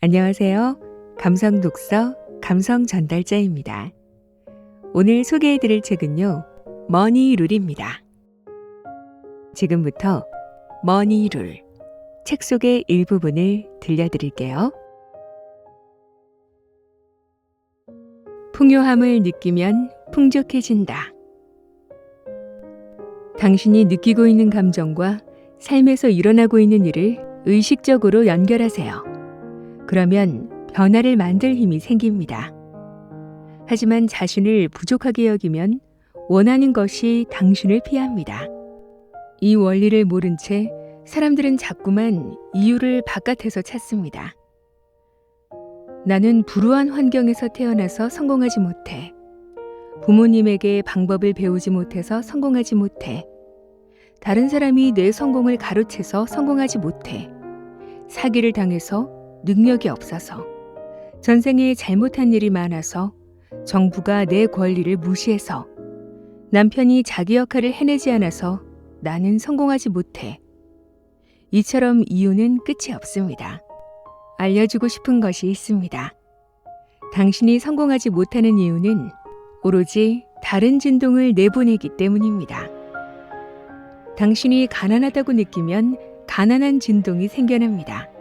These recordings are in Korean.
안녕하세요. 감성 독서, 감성 전달자입니다. 오늘 소개해 드릴 책은요, 머니 룰입니다. 지금부터 머니 룰, 책 속의 일부분을 들려드릴게요. 풍요함을 느끼면 풍족해진다. 당신이 느끼고 있는 감정과 삶에서 일어나고 있는 일을 의식적으로 연결하세요. 그러면 변화를 만들 힘이 생깁니다. 하지만 자신을 부족하게 여기면 원하는 것이 당신을 피합니다. 이 원리를 모른 채 사람들은 자꾸만 이유를 바깥에서 찾습니다. 나는 불우한 환경에서 태어나서 성공하지 못해. 부모님에게 방법을 배우지 못해서 성공하지 못해. 다른 사람이 내 성공을 가로채서 성공하지 못해. 사기를 당해서 능력이 없어서, 전생에 잘못한 일이 많아서, 정부가 내 권리를 무시해서, 남편이 자기 역할을 해내지 않아서 나는 성공하지 못해. 이처럼 이유는 끝이 없습니다. 알려주고 싶은 것이 있습니다. 당신이 성공하지 못하는 이유는 오로지 다른 진동을 내보내기 때문입니다. 당신이 가난하다고 느끼면 가난한 진동이 생겨납니다.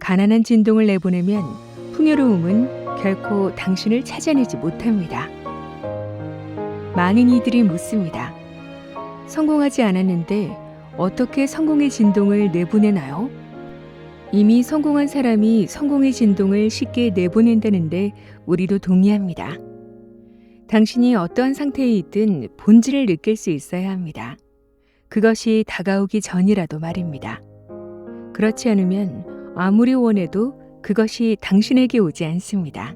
가난한 진동을 내보내면 풍요로움은 결코 당신을 찾아내지 못합니다. 많은 이들이 묻습니다. 성공하지 않았는데 어떻게 성공의 진동을 내보내나요? 이미 성공한 사람이 성공의 진동을 쉽게 내보낸다는데 우리도 동의합니다. 당신이 어떠한 상태에 있든 본질을 느낄 수 있어야 합니다. 그것이 다가오기 전이라도 말입니다. 그렇지 않으면 아무리 원해도 그것이 당신에게 오지 않습니다.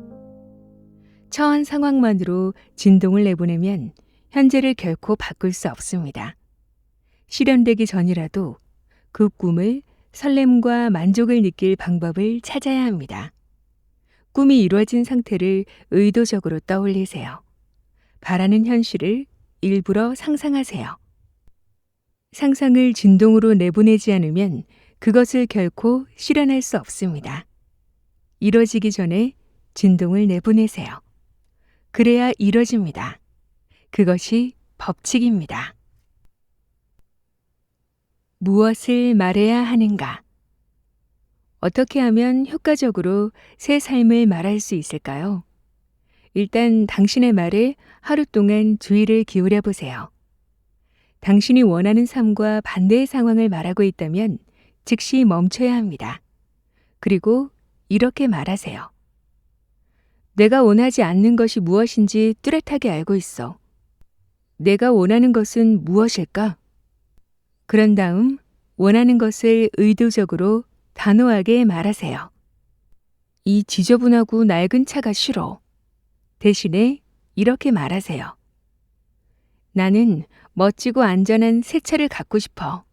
처한 상황만으로 진동을 내보내면 현재를 결코 바꿀 수 없습니다. 실현되기 전이라도 그 꿈을 설렘과 만족을 느낄 방법을 찾아야 합니다. 꿈이 이루어진 상태를 의도적으로 떠올리세요. 바라는 현실을 일부러 상상하세요. 상상을 진동으로 내보내지 않으면 그것을 결코 실현할 수 없습니다. 이뤄지기 전에 진동을 내보내세요. 그래야 이뤄집니다. 그것이 법칙입니다. 무엇을 말해야 하는가? 어떻게 하면 효과적으로 새 삶을 말할 수 있을까요? 일단 당신의 말에 하루 동안 주의를 기울여 보세요. 당신이 원하는 삶과 반대의 상황을 말하고 있다면 즉시 멈춰야 합니다. 그리고 이렇게 말하세요. 내가 원하지 않는 것이 무엇인지 뚜렷하게 알고 있어. 내가 원하는 것은 무엇일까? 그런 다음 원하는 것을 의도적으로 단호하게 말하세요. 이 지저분하고 낡은 차가 싫어. 대신에 이렇게 말하세요. 나는 멋지고 안전한 새 차를 갖고 싶어.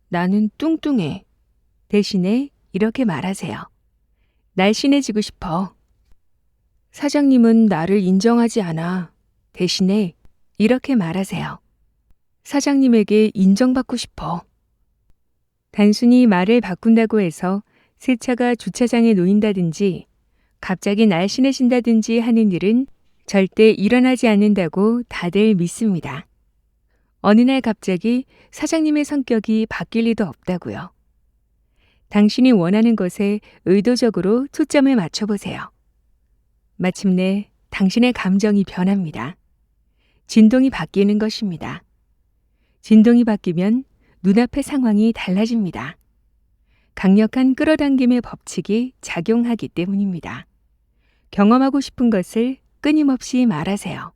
나는 뚱뚱해. 대신에 이렇게 말하세요. 날씬해지고 싶어. 사장님은 나를 인정하지 않아. 대신에 이렇게 말하세요. 사장님에게 인정받고 싶어. 단순히 말을 바꾼다고 해서 새 차가 주차장에 놓인다든지 갑자기 날씬해진다든지 하는 일은 절대 일어나지 않는다고 다들 믿습니다. 어느 날 갑자기 사장님의 성격이 바뀔 리도 없다고요. 당신이 원하는 것에 의도적으로 초점을 맞춰보세요. 마침내 당신의 감정이 변합니다. 진동이 바뀌는 것입니다. 진동이 바뀌면 눈앞의 상황이 달라집니다. 강력한 끌어당김의 법칙이 작용하기 때문입니다. 경험하고 싶은 것을 끊임없이 말하세요.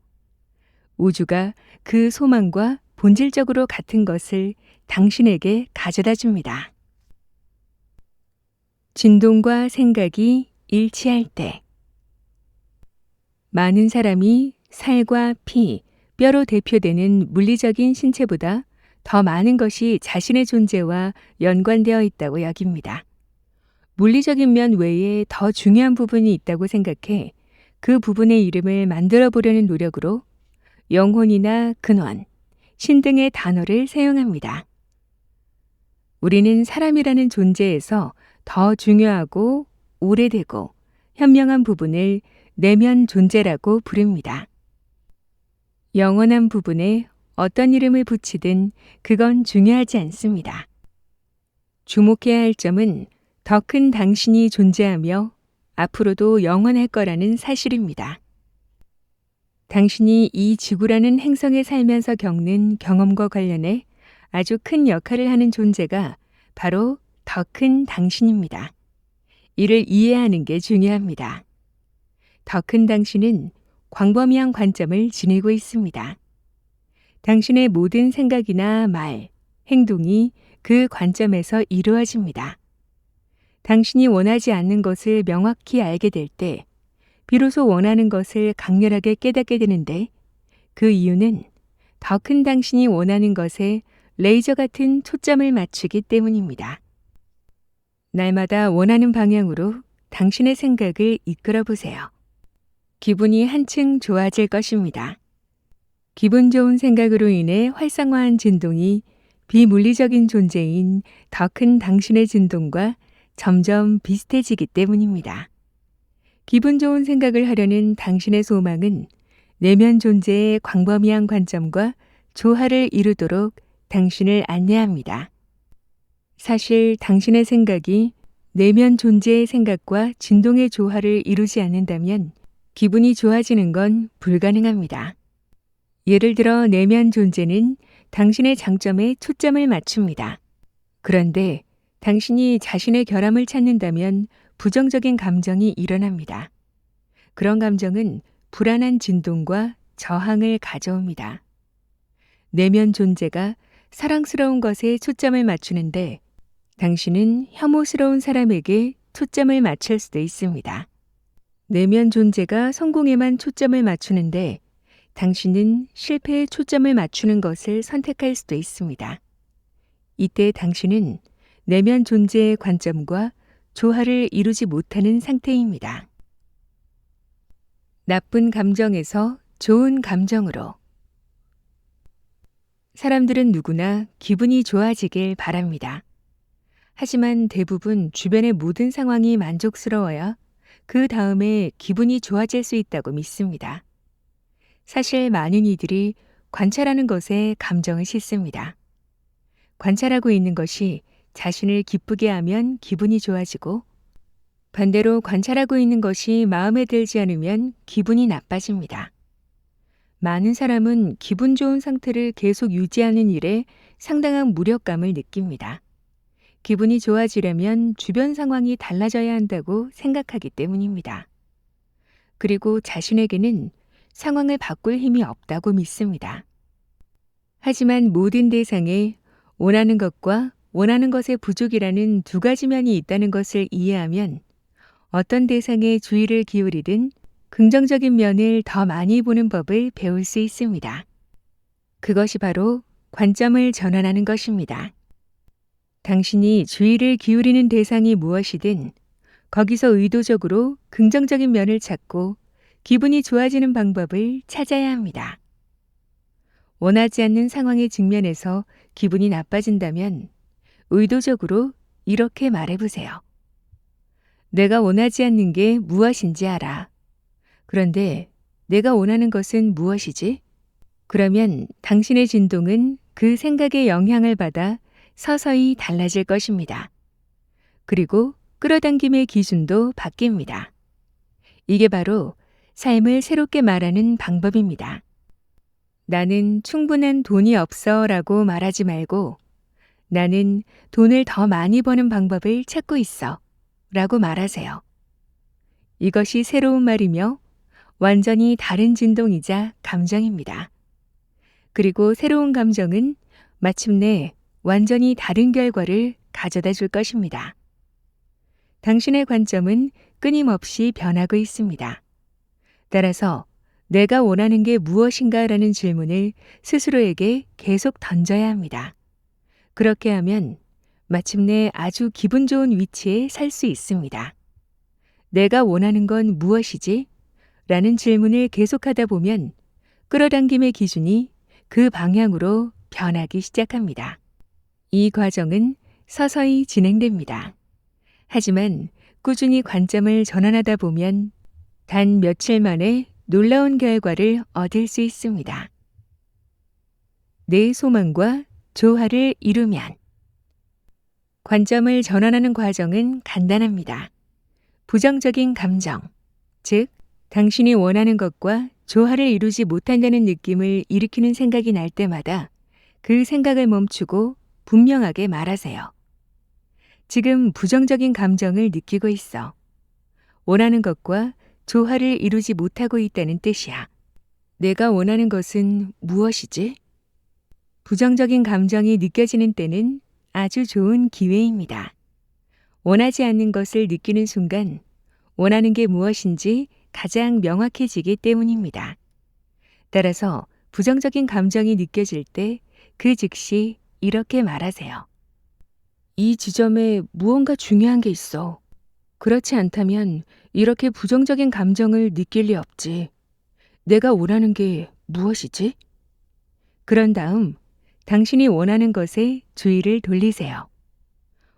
우주가 그 소망과 본질적으로 같은 것을 당신에게 가져다 줍니다. 진동과 생각이 일치할 때 많은 사람이 살과 피, 뼈로 대표되는 물리적인 신체보다 더 많은 것이 자신의 존재와 연관되어 있다고 여깁니다. 물리적인 면 외에 더 중요한 부분이 있다고 생각해 그 부분의 이름을 만들어 보려는 노력으로 영혼이나 근원, 신 등의 단어를 사용합니다. 우리는 사람이라는 존재에서 더 중요하고 오래되고 현명한 부분을 내면 존재라고 부릅니다. 영원한 부분에 어떤 이름을 붙이든 그건 중요하지 않습니다. 주목해야 할 점은 더 큰 당신이 존재하며 앞으로도 영원할 거라는 사실입니다. 당신이 이 지구라는 행성에 살면서 겪는 경험과 관련해 아주 큰 역할을 하는 존재가 바로 더 큰 당신입니다. 이를 이해하는 게 중요합니다. 더 큰 당신은 광범위한 관점을 지니고 있습니다. 당신의 모든 생각이나 말, 행동이 그 관점에서 이루어집니다. 당신이 원하지 않는 것을 명확히 알게 될 때, 비로소 원하는 것을 강렬하게 깨닫게 되는데, 그 이유는 더 큰 당신이 원하는 것에 레이저 같은 초점을 맞추기 때문입니다. 날마다 원하는 방향으로 당신의 생각을 이끌어 보세요. 기분이 한층 좋아질 것입니다. 기분 좋은 생각으로 인해 활성화한 진동이 비물리적인 존재인 더 큰 당신의 진동과 점점 비슷해지기 때문입니다. 기분 좋은 생각을 하려는 당신의 소망은 내면 존재의 광범위한 관점과 조화를 이루도록 당신을 안내합니다. 사실 당신의 생각이 내면 존재의 생각과 진동의 조화를 이루지 않는다면 기분이 좋아지는 건 불가능합니다. 예를 들어 내면 존재는 당신의 장점에 초점을 맞춥니다. 그런데 당신이 자신의 결함을 찾는다면 부정적인 감정이 일어납니다. 그런 감정은 불안한 진동과 저항을 가져옵니다. 내면 존재가 사랑스러운 것에 초점을 맞추는데 당신은 혐오스러운 사람에게 초점을 맞출 수도 있습니다. 내면 존재가 성공에만 초점을 맞추는데 당신은 실패에 초점을 맞추는 것을 선택할 수도 있습니다. 이때 당신은 내면 존재의 관점과 조화를 이루지 못하는 상태입니다. 나쁜 감정에서 좋은 감정으로. 사람들은 누구나 기분이 좋아지길 바랍니다. 하지만 대부분 주변의 모든 상황이 만족스러워야 그 다음에 기분이 좋아질 수 있다고 믿습니다. 사실 많은 이들이 관찰하는 것에 감정을 싣습니다. 관찰하고 있는 것이 자신을 기쁘게 하면 기분이 좋아지고 반대로 관찰하고 있는 것이 마음에 들지 않으면 기분이 나빠집니다. 많은 사람은 기분 좋은 상태를 계속 유지하는 일에 상당한 무력감을 느낍니다. 기분이 좋아지려면 주변 상황이 달라져야 한다고 생각하기 때문입니다. 그리고 자신에게는 상황을 바꿀 힘이 없다고 믿습니다. 하지만 모든 대상에 원하는 것과 원하는 것의 부족이라는 두 가지 면이 있다는 것을 이해하면 어떤 대상에 주의를 기울이든 긍정적인 면을 더 많이 보는 법을 배울 수 있습니다. 그것이 바로 관점을 전환하는 것입니다. 당신이 주의를 기울이는 대상이 무엇이든 거기서 의도적으로 긍정적인 면을 찾고 기분이 좋아지는 방법을 찾아야 합니다. 원하지 않는 상황에 직면해서 기분이 나빠진다면 의도적으로 이렇게 말해보세요. 내가 원하지 않는 게 무엇인지 알아. 그런데 내가 원하는 것은 무엇이지? 그러면 당신의 진동은 그 생각의 영향을 받아 서서히 달라질 것입니다. 그리고 끌어당김의 기준도 바뀝니다. 이게 바로 삶을 새롭게 말하는 방법입니다. 나는 충분한 돈이 없어 라고 말하지 말고 나는 돈을 더 많이 버는 방법을 찾고 있어 라고 말하세요. 이것이 새로운 말이며 완전히 다른 진동이자 감정입니다. 그리고 새로운 감정은 마침내 완전히 다른 결과를 가져다 줄 것입니다. 당신의 관점은 끊임없이 변하고 있습니다. 따라서 내가 원하는 게 무엇인가 라는 질문을 스스로에게 계속 던져야 합니다. 그렇게 하면 마침내 아주 기분 좋은 위치에 살 수 있습니다. 내가 원하는 건 무엇이지? 라는 질문을 계속하다 보면 끌어당김의 기준이 그 방향으로 변하기 시작합니다. 이 과정은 서서히 진행됩니다. 하지만 꾸준히 관점을 전환하다 보면 단 며칠 만에 놀라운 결과를 얻을 수 있습니다. 내 소망과 조화를 이루면 관점을 전환하는 과정은 간단합니다. 부정적인 감정, 즉 당신이 원하는 것과 조화를 이루지 못한다는 느낌을 일으키는 생각이 날 때마다 그 생각을 멈추고 분명하게 말하세요. 지금 부정적인 감정을 느끼고 있어. 원하는 것과 조화를 이루지 못하고 있다는 뜻이야. 내가 원하는 것은 무엇이지? 부정적인 감정이 느껴지는 때는 아주 좋은 기회입니다. 원하지 않는 것을 느끼는 순간 원하는 게 무엇인지 가장 명확해지기 때문입니다. 따라서 부정적인 감정이 느껴질 때 그 즉시 이렇게 말하세요. 이 지점에 무언가 중요한 게 있어. 그렇지 않다면 이렇게 부정적인 감정을 느낄 리 없지. 내가 원하는 게 무엇이지? 그런 다음 당신이 원하는 것에 주의를 돌리세요.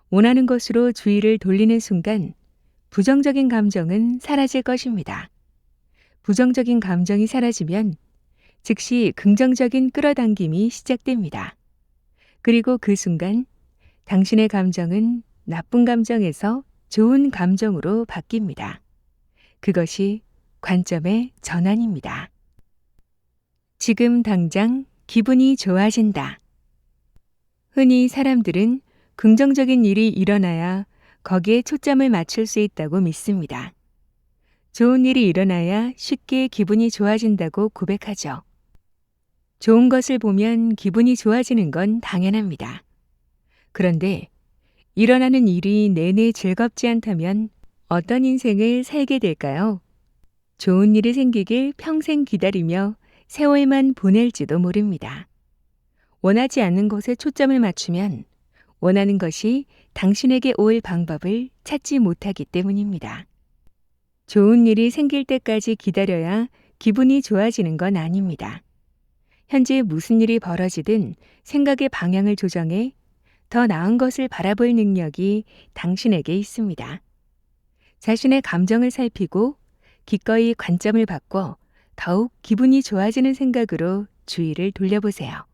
원하는 것으로 주의를 돌리는 순간 부정적인 감정은 사라질 것입니다. 부정적인 감정이 사라지면 즉시 긍정적인 끌어당김이 시작됩니다. 그리고 그 순간 당신의 감정은 나쁜 감정에서 좋은 감정으로 바뀝니다. 그것이 관점의 전환입니다. 지금 당장 기분이 좋아진다. 흔히 사람들은 긍정적인 일이 일어나야 거기에 초점을 맞출 수 있다고 믿습니다. 좋은 일이 일어나야 쉽게 기분이 좋아진다고 고백하죠. 좋은 것을 보면 기분이 좋아지는 건 당연합니다. 그런데 일어나는 일이 내내 즐겁지 않다면 어떤 인생을 살게 될까요? 좋은 일이 생기길 평생 기다리며 세월만 보낼지도 모릅니다. 원하지 않는 것에 초점을 맞추면 원하는 것이 당신에게 올 방법을 찾지 못하기 때문입니다. 좋은 일이 생길 때까지 기다려야 기분이 좋아지는 건 아닙니다. 현재 무슨 일이 벌어지든 생각의 방향을 조정해 더 나은 것을 바라볼 능력이 당신에게 있습니다. 자신의 감정을 살피고 기꺼이 관점을 바꿔 더욱 기분이 좋아지는 생각으로 주의를 돌려보세요.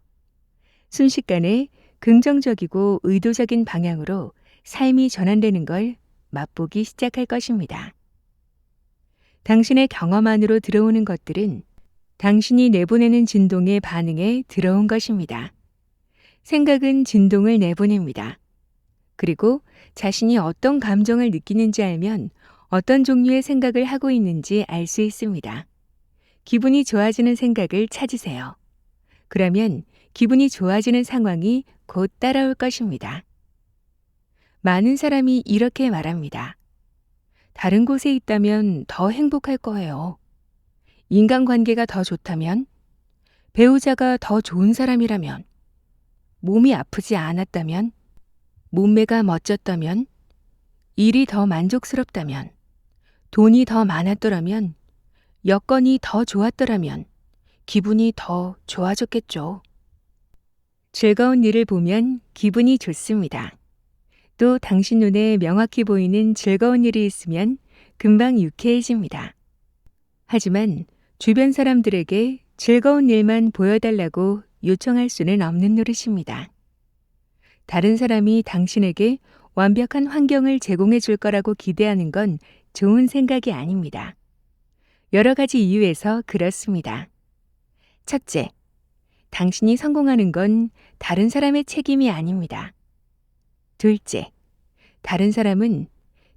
순식간에 긍정적이고 의도적인 방향으로 삶이 전환되는 걸 맛보기 시작할 것입니다. 당신의 경험 안으로 들어오는 것들은 당신이 내보내는 진동에 반응해 들어온 것입니다. 생각은 진동을 내보냅니다. 그리고 자신이 어떤 감정을 느끼는지 알면 어떤 종류의 생각을 하고 있는지 알 수 있습니다. 기분이 좋아지는 생각을 찾으세요. 그러면 기분이 좋아지는 상황이 곧 따라올 것입니다. 많은 사람이 이렇게 말합니다. 다른 곳에 있다면 더 행복할 거예요. 인간관계가 더 좋다면, 배우자가 더 좋은 사람이라면, 몸이 아프지 않았다면, 몸매가 멋졌다면, 일이 더 만족스럽다면, 돈이 더 많았더라면, 여건이 더 좋았더라면, 기분이 더 좋아졌겠죠. 즐거운 일을 보면 기분이 좋습니다. 또 당신 눈에 명확히 보이는 즐거운 일이 있으면 금방 유쾌해집니다. 하지만 주변 사람들에게 즐거운 일만 보여달라고 요청할 수는 없는 노릇입니다. 다른 사람이 당신에게 완벽한 환경을 제공해 줄 거라고 기대하는 건 좋은 생각이 아닙니다. 여러 가지 이유에서 그렇습니다. 첫째, 당신이 성공하는 건 다른 사람의 책임이 아닙니다. 둘째, 다른 사람은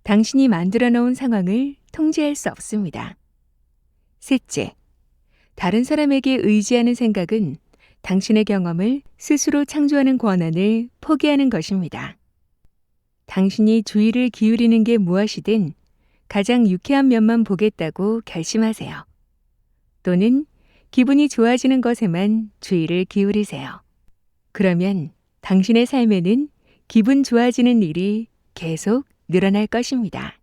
당신이 만들어 놓은 상황을 통제할 수 없습니다. 셋째, 다른 사람에게 의지하는 생각은 당신의 경험을 스스로 창조하는 권한을 포기하는 것입니다. 당신이 주의를 기울이는 게 무엇이든 가장 유쾌한 면만 보겠다고 결심하세요. 또는 기분이 좋아지는 것에만 주의를 기울이세요. 그러면 당신의 삶에는 기분 좋아지는 일이 계속 늘어날 것입니다.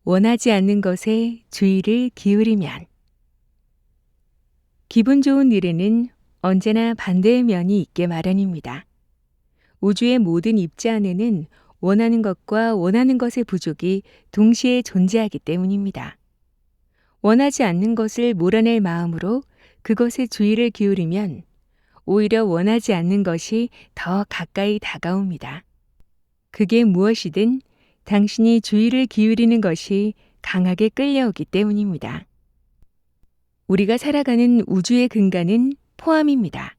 원하지 않는 것에 주의를 기울이면 기분 좋은 일에는 언제나 반대의 면이 있게 마련입니다. 우주의 모든 입자 안에는 원하는 것과 원하는 것의 부족이 동시에 존재하기 때문입니다. 원하지 않는 것을 몰아낼 마음으로 그것에 주의를 기울이면 오히려 원하지 않는 것이 더 가까이 다가옵니다. 그게 무엇이든 당신이 주의를 기울이는 것이 강하게 끌려오기 때문입니다. 우리가 살아가는 우주의 근간은 포함입니다.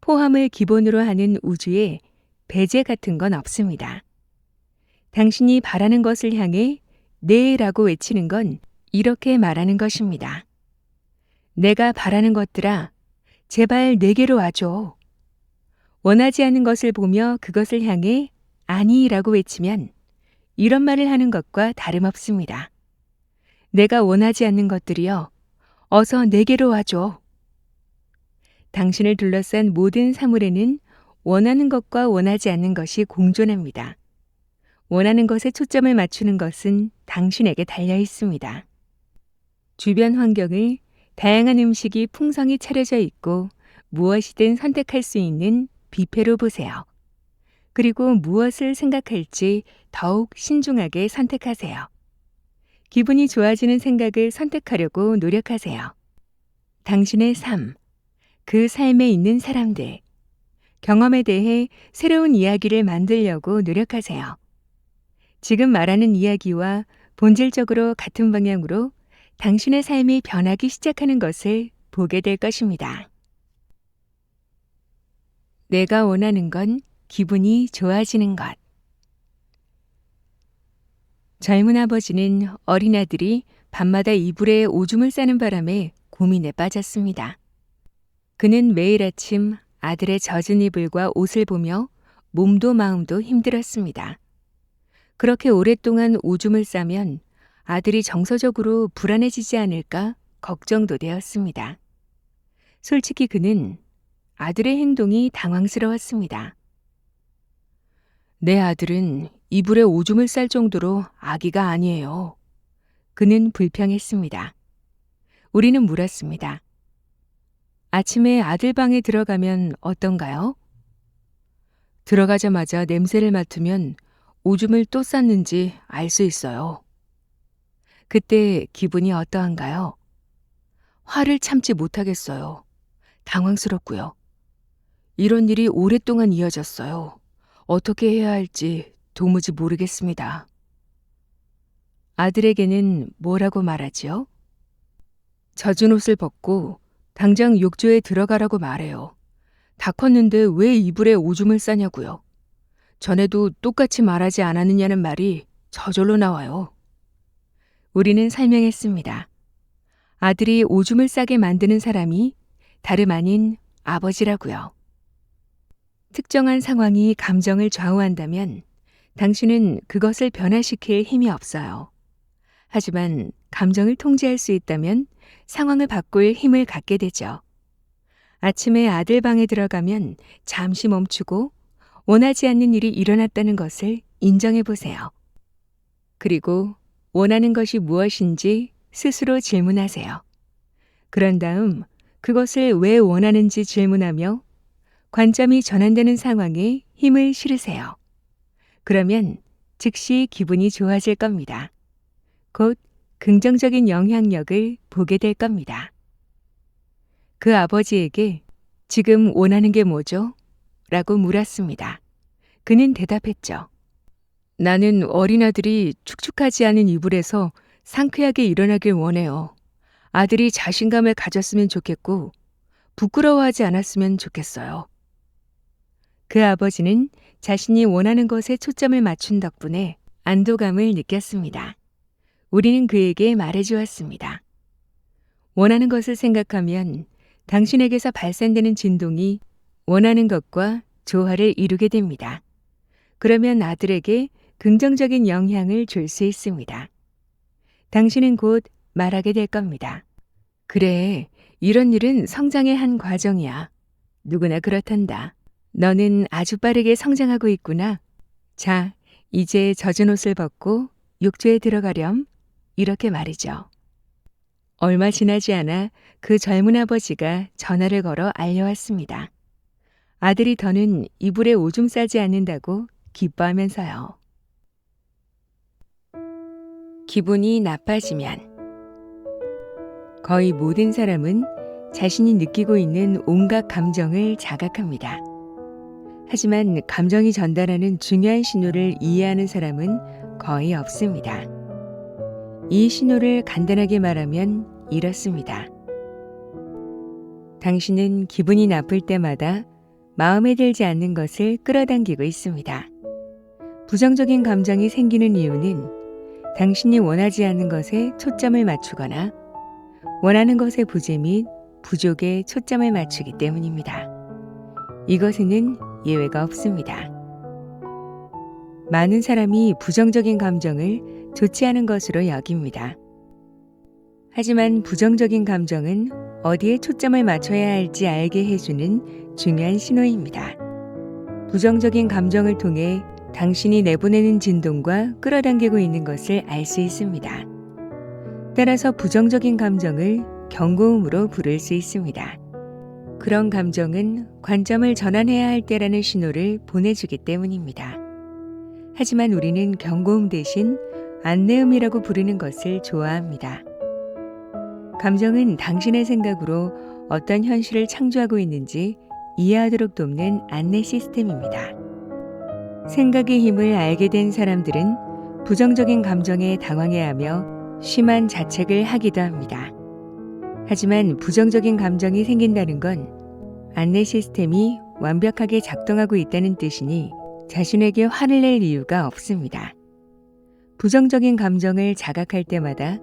포함을 기본으로 하는 우주에 배제 같은 건 없습니다. 당신이 바라는 것을 향해 네라고 외치는 건 이렇게 말하는 것입니다. 내가 바라는 것들아, 제발 내게로 와줘. 원하지 않는 것을 보며 그것을 향해 아니라고 외치면 이런 말을 하는 것과 다름없습니다. 내가 원하지 않는 것들이여, 어서 내게로 와줘. 당신을 둘러싼 모든 사물에는 원하는 것과 원하지 않는 것이 공존합니다. 원하는 것에 초점을 맞추는 것은 당신에게 달려 있습니다. 주변 환경을 다양한 음식이 풍성히 차려져 있고 무엇이든 선택할 수 있는 뷔페로 보세요. 그리고 무엇을 생각할지 더욱 신중하게 선택하세요. 기분이 좋아지는 생각을 선택하려고 노력하세요. 당신의 삶, 그 삶에 있는 사람들, 경험에 대해 새로운 이야기를 만들려고 노력하세요. 지금 말하는 이야기와 본질적으로 같은 방향으로 당신의 삶이 변하기 시작하는 것을 보게 될 것입니다. 내가 원하는 건 기분이 좋아지는 것. 젊은 아버지는 어린아들이 밤마다 이불에 오줌을 싸는 바람에 고민에 빠졌습니다. 그는 매일 아침 아들의 젖은 이불과 옷을 보며 몸도 마음도 힘들었습니다. 그렇게 오랫동안 오줌을 싸면 아들이 정서적으로 불안해지지 않을까 걱정도 되었습니다. 솔직히 그는 아들의 행동이 당황스러웠습니다. 내 아들은 이불에 오줌을 쌀 정도로 아기가 아니에요. 그는 불평했습니다. 우리는 물었습니다. 아침에 아들 방에 들어가면 어떤가요? 들어가자마자 냄새를 맡으면 오줌을 또 쌌는지 알 수 있어요. 그때 기분이 어떠한가요? 화를 참지 못하겠어요. 당황스럽고요. 이런 일이 오랫동안 이어졌어요. 어떻게 해야 할지 도무지 모르겠습니다. 아들에게는 뭐라고 말하지요? 젖은 옷을 벗고 당장 욕조에 들어가라고 말해요. 다 컸는데 왜 이불에 오줌을 싸냐고요. 전에도 똑같이 말하지 않았느냐는 말이 저절로 나와요. 우리는 설명했습니다. 아들이 오줌을 싸게 만드는 사람이 다름 아닌 아버지라고요. 특정한 상황이 감정을 좌우한다면 당신은 그것을 변화시킬 힘이 없어요. 하지만 감정을 통제할 수 있다면 상황을 바꿀 힘을 갖게 되죠. 아침에 아들 방에 들어가면 잠시 멈추고 원하지 않는 일이 일어났다는 것을 인정해 보세요. 그리고 원하는 것이 무엇인지 스스로 질문하세요. 그런 다음 그것을 왜 원하는지 질문하며 관점이 전환되는 상황에 힘을 실으세요. 그러면 즉시 기분이 좋아질 겁니다. 곧 긍정적인 영향력을 보게 될 겁니다. 그 아버지에게 지금 원하는 게 뭐죠? 라고 물었습니다. 그는 대답했죠. 나는 어린아들이 축축하지 않은 이불에서 상쾌하게 일어나길 원해요. 아들이 자신감을 가졌으면 좋겠고 부끄러워하지 않았으면 좋겠어요. 그 아버지는 자신이 원하는 것에 초점을 맞춘 덕분에 안도감을 느꼈습니다. 우리는 그에게 말해주었습니다. 원하는 것을 생각하면 당신에게서 발산되는 진동이 원하는 것과 조화를 이루게 됩니다. 그러면 아들에게 긍정적인 영향을 줄 수 있습니다. 당신은 곧 말하게 될 겁니다. 그래, 이런 일은 성장의 한 과정이야. 누구나 그렇단다. 너는 아주 빠르게 성장하고 있구나. 자, 이제 젖은 옷을 벗고 욕조에 들어가렴. 이렇게 말이죠. 얼마 지나지 않아 그 젊은 아버지가 전화를 걸어 알려왔습니다. 아들이 더는 이불에 오줌 싸지 않는다고 기뻐하면서요. 기분이 나빠지면 거의 모든 사람은 자신이 느끼고 있는 온갖 감정을 자각합니다. 하지만 감정이 전달하는 중요한 신호를 이해하는 사람은 거의 없습니다. 이 신호를 간단하게 말하면 이렇습니다. 당신은 기분이 나쁠 때마다 마음에 들지 않는 것을 끌어당기고 있습니다. 부정적인 감정이 생기는 이유는 당신이 원하지 않는 것에 초점을 맞추거나 원하는 것의 부재 및 부족에 초점을 맞추기 때문입니다. 이것에는 예외가 없습니다. 많은 사람이 부정적인 감정을 좋지 않은 것으로 여깁니다. 하지만 부정적인 감정은 어디에 초점을 맞춰야 할지 알게 해주는 중요한 신호입니다. 부정적인 감정을 통해 당신이 내보내는 진동과 끌어당기고 있는 것을 알 수 있습니다. 따라서 부정적인 감정을 경고음으로 부를 수 있습니다. 그런 감정은 관점을 전환해야 할 때라는 신호를 보내주기 때문입니다. 하지만 우리는 경고음 대신 안내음이라고 부르는 것을 좋아합니다. 감정은 당신의 생각으로 어떤 현실을 창조하고 있는지 이해하도록 돕는 안내 시스템입니다. 생각의 힘을 알게 된 사람들은 부정적인 감정에 당황해하며 심한 자책을 하기도 합니다. 하지만 부정적인 감정이 생긴다는 건 안내 시스템이 완벽하게 작동하고 있다는 뜻이니 자신에게 화를 낼 이유가 없습니다. 부정적인 감정을 자각할 때마다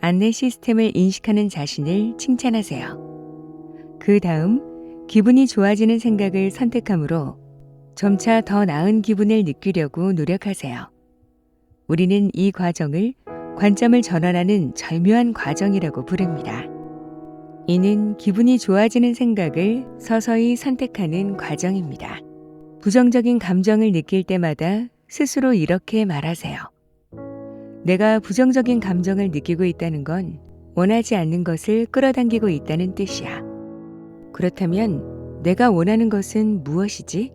안내 시스템을 인식하는 자신을 칭찬하세요. 그 다음 기분이 좋아지는 생각을 선택함으로 점차 더 나은 기분을 느끼려고 노력하세요. 우리는 이 과정을 관점을 전환하는 절묘한 과정이라고 부릅니다. 이는 기분이 좋아지는 생각을 서서히 선택하는 과정입니다. 부정적인 감정을 느낄 때마다 스스로 이렇게 말하세요. 내가 부정적인 감정을 느끼고 있다는 건 원하지 않는 것을 끌어당기고 있다는 뜻이야. 그렇다면 내가 원하는 것은 무엇이지?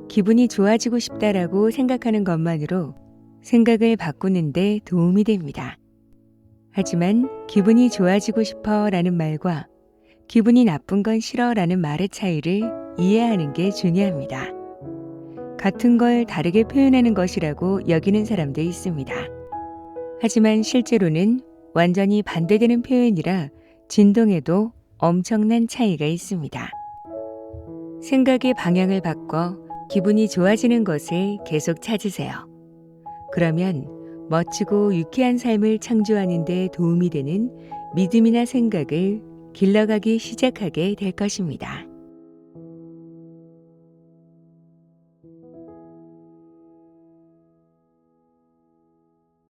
기분이 좋아지고 싶다라고 생각하는 것만으로 생각을 바꾸는 데 도움이 됩니다. 하지만 기분이 좋아지고 싶어 라는 말과 기분이 나쁜 건 싫어 라는 말의 차이를 이해하는 게 중요합니다. 같은 걸 다르게 표현하는 것이라고 여기는 사람도 있습니다. 하지만 실제로는 완전히 반대되는 표현이라 진동에도 엄청난 차이가 있습니다. 생각의 방향을 바꿔 기분이 좋아지는 것을 계속 찾으세요. 그러면 멋지고 유쾌한 삶을 창조하는 데 도움이 되는 믿음이나 생각을 길러가기 시작하게 될 것입니다.